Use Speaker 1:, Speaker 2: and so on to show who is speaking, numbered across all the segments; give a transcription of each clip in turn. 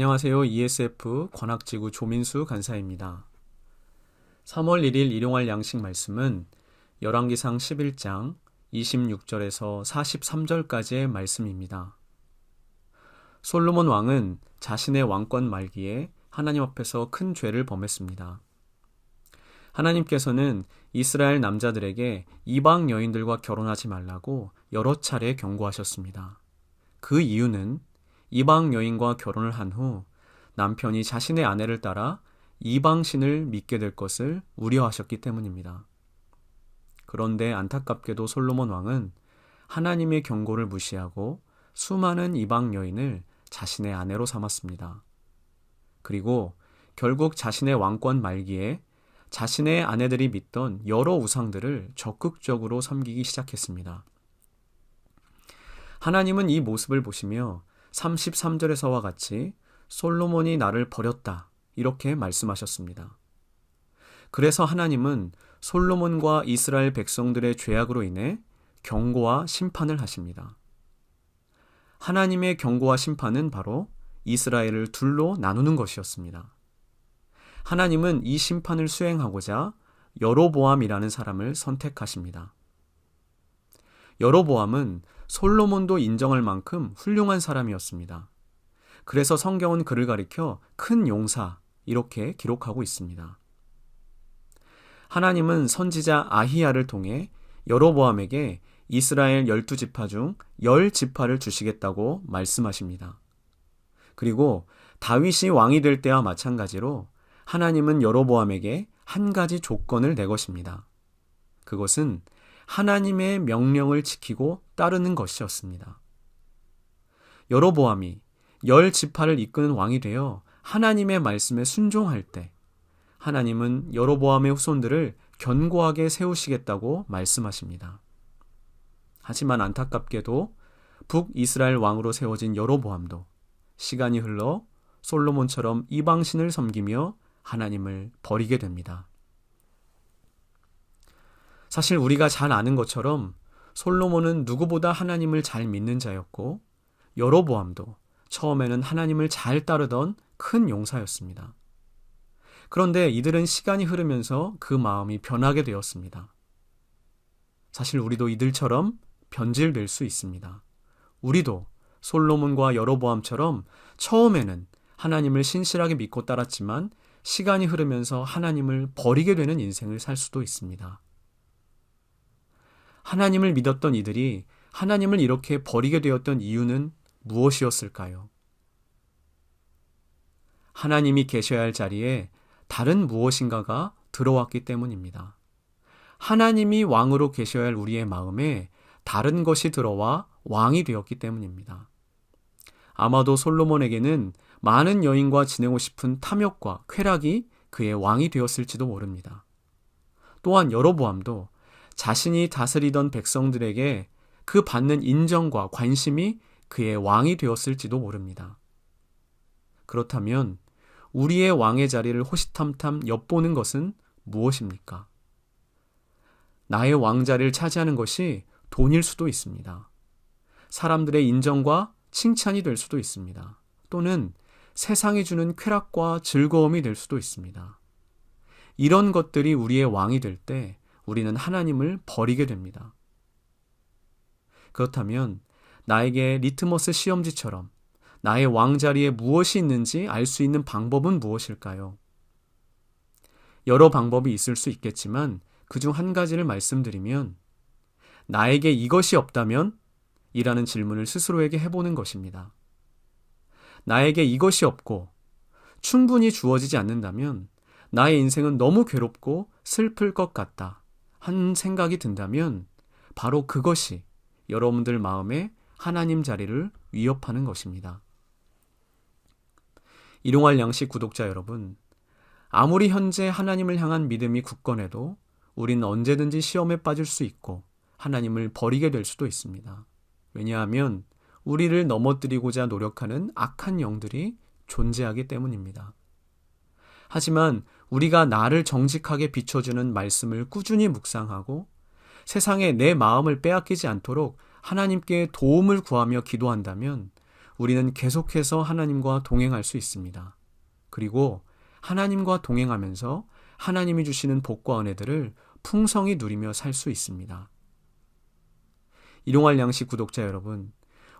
Speaker 1: 안녕하세요. ESF 관악지구 조민수 간사입니다. 3월 1일 일용할 양식 말씀은 열왕기상 11장 26절에서 43절까지의 말씀입니다. 솔로몬 왕은 자신의 왕권 말기에 하나님 앞에서 큰 죄를 범했습니다. 하나님께서는 이스라엘 남자들에게 이방 여인들과 결혼하지 말라고 여러 차례 경고하셨습니다. 그 이유는 이방 여인과 결혼을 한 후 남편이 자신의 아내를 따라 이방신을 믿게 될 것을 우려하셨기 때문입니다. 그런데 안타깝게도 솔로몬 왕은 하나님의 경고를 무시하고 수많은 이방 여인을 자신의 아내로 삼았습니다. 그리고 결국 자신의 왕권 말기에 자신의 아내들이 믿던 여러 우상들을 적극적으로 섬기기 시작했습니다. 하나님은 이 모습을 보시며 33절에서와 같이 솔로몬이 나를 버렸다 이렇게 말씀하셨습니다. 그래서 하나님은 솔로몬과 이스라엘 백성들의 죄악으로 인해 경고와 심판을 하십니다. 하나님의 경고와 심판은 바로 이스라엘을 둘로 나누는 것이었습니다. 하나님은 이 심판을 수행하고자 여로보암이라는 사람을 선택하십니다. 여로보암은 솔로몬도 인정할 만큼 훌륭한 사람이었습니다. 그래서 성경은 그를 가리켜 큰 용사 이렇게 기록하고 있습니다. 하나님은 선지자 아히야를 통해 여로보암에게 이스라엘 12지파 중 10지파를 주시겠다고 말씀하십니다. 그리고 다윗이 왕이 될 때와 마찬가지로 하나님은 여로보암에게 한 가지 조건을 내것입니다. 그것은 하나님의 명령을 지키고 따르는 것이었습니다. 여로보암이 10지파를 이끄는 왕이 되어 하나님의 말씀에 순종할 때 하나님은 여로보암의 후손들을 견고하게 세우시겠다고 말씀하십니다. 하지만 안타깝게도 북이스라엘 왕으로 세워진 여로보암도 시간이 흘러 솔로몬처럼 이방신을 섬기며 하나님을 버리게 됩니다. 사실 우리가 잘 아는 것처럼 솔로몬은 누구보다 하나님을 잘 믿는 자였고 여로보암도 처음에는 하나님을 잘 따르던 큰 용사였습니다. 그런데 이들은 시간이 흐르면서 그 마음이 변하게 되었습니다. 사실 우리도 이들처럼 변질될 수 있습니다. 우리도 솔로몬과 여로보암처럼 처음에는 하나님을 신실하게 믿고 따랐지만 시간이 흐르면서 하나님을 버리게 되는 인생을 살 수도 있습니다. 하나님을 믿었던 이들이 하나님을 이렇게 버리게 되었던 이유는 무엇이었을까요? 하나님이 계셔야 할 자리에 다른 무엇인가가 들어왔기 때문입니다. 하나님이 왕으로 계셔야 할 우리의 마음에 다른 것이 들어와 왕이 되었기 때문입니다. 아마도 솔로몬에게는 많은 여인과 지내고 싶은 탐욕과 쾌락이 그의 왕이 되었을지도 모릅니다. 또한 여로보암도 자신이 다스리던 백성들에게 그 받는 인정과 관심이 그의 왕이 되었을지도 모릅니다. 그렇다면 우리의 왕의 자리를 호시탐탐 엿보는 것은 무엇입니까? 나의 왕자리를 차지하는 것이 돈일 수도 있습니다. 사람들의 인정과 칭찬이 될 수도 있습니다. 또는 세상이 주는 쾌락과 즐거움이 될 수도 있습니다. 이런 것들이 우리의 왕이 될 때 우리는 하나님을 버리게 됩니다. 그렇다면 나에게 리트머스 시험지처럼 나의 왕자리에 무엇이 있는지 알 수 있는 방법은 무엇일까요? 여러 방법이 있을 수 있겠지만 그중 한 가지를 말씀드리면 나에게 이것이 없다면? 이라는 질문을 스스로에게 해보는 것입니다. 나에게 이것이 없고 충분히 주어지지 않는다면 나의 인생은 너무 괴롭고 슬플 것 같다 한 생각이 든다면 바로 그것이 여러분들 마음에 하나님 자리를 위협하는 것입니다. 일용할 양식 구독자 여러분, 아무리 현재 하나님을 향한 믿음이 굳건해도 우리는 언제든지 시험에 빠질 수 있고 하나님을 버리게 될 수도 있습니다. 왜냐하면 우리를 넘어뜨리고자 노력하는 악한 영들이 존재하기 때문입니다. 하지만 우리가 나를 정직하게 비춰주는 말씀을 꾸준히 묵상하고 세상에 내 마음을 빼앗기지 않도록 하나님께 도움을 구하며 기도한다면 우리는 계속해서 하나님과 동행할 수 있습니다. 그리고 하나님과 동행하면서 하나님이 주시는 복과 은혜들을 풍성히 누리며 살 수 있습니다. 일용할 양식 구독자 여러분,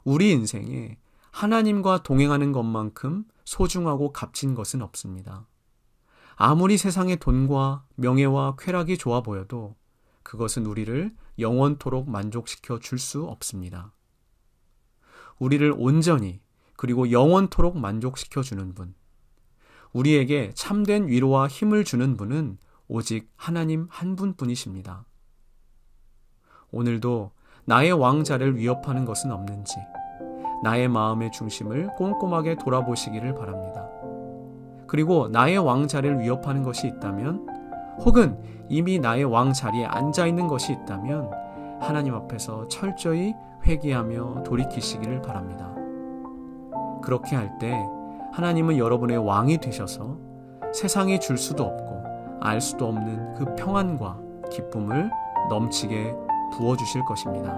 Speaker 1: 우리 인생에 하나님과 동행하는 것만큼 소중하고 값진 것은 없습니다. 아무리 세상의 돈과 명예와 쾌락이 좋아 보여도 그것은 우리를 영원토록 만족시켜 줄 수 없습니다. 우리를 온전히 그리고 영원토록 만족시켜 주는 분, 우리에게 참된 위로와 힘을 주는 분은 오직 하나님 한 분뿐이십니다. 오늘도 나의 왕자를 위협하는 것은 없는지 나의 마음의 중심을 꼼꼼하게 돌아보시기를 바랍니다. 그리고 나의 왕자를 위협하는 것이 있다면, 혹은 이미 나의 왕 자리에 앉아 있는 것이 있다면 하나님 앞에서 철저히 회개하며 돌이키시기를 바랍니다. 그렇게 할 때 하나님은 여러분의 왕이 되셔서 세상이 줄 수도 없고 알 수도 없는 그 평안과 기쁨을 넘치게 부어주실 것입니다.